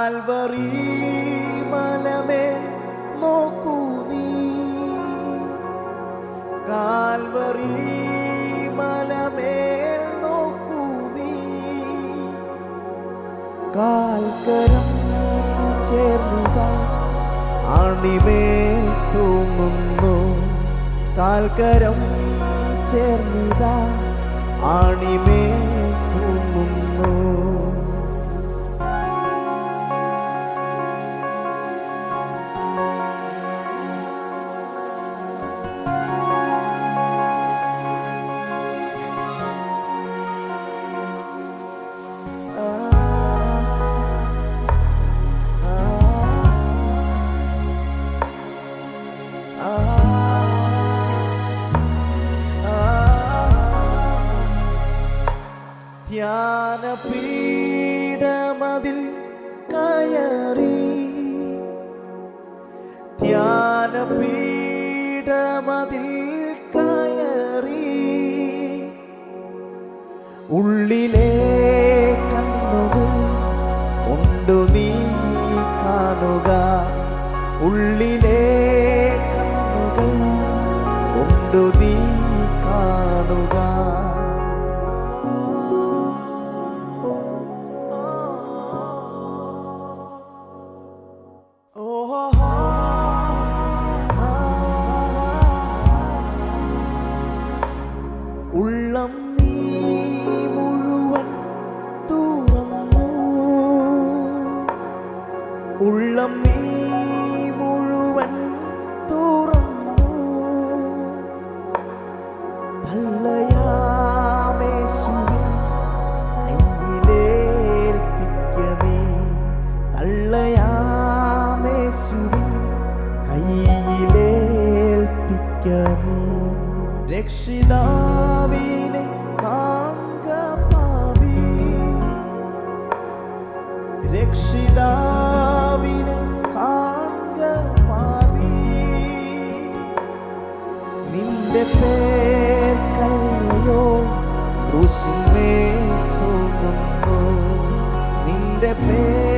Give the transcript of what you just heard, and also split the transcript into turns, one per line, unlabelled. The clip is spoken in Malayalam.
കാൽവറി മലമേൽ നോക്കൂ നീ, കാൽവറി മലമേൽ നോക്കൂ നീ. കാൽക്കരം ചേർന്നിതാ ആണിമേൽ തൂങ്ങുന്നു, കാൽക്കരം ചേർന്നിതാ ആണിമേൽ തൂങ്ങുന്നു. ധ്യാനപീഠമതിൽ കയറി, ധ്യാനപീഠമതിൽ കയറി, ഉള്ളിലെ കണ്ണുകൾ കൊണ്ടു നീ കാണുക, ഉള്ളിലെ കണ്ണുകൾ കൊണ്ടു നീ കാണുക. ഉള്ളം നീ മുഴുവൻ തുറന്നു, ഉള്ളം നീ മുഴുവൻ തുറന്നു, തള്ളയാമേശുവിൻ കയ്യിലേൽപ്പിക്ക നീ, തള്ളയാമേശുവിൻ കയ്യിലേൽപ്പിക്ക നീ. രക്ഷിതാവിനെ കാൺക പാപി, രക്ഷിതാവിനെ കാൺക പാപി, നിന്റെ പേർ കല്ലയോ ക്രൂശിന്മേൽ തൂങ്ങുന്നു, നിന്റെ പേർ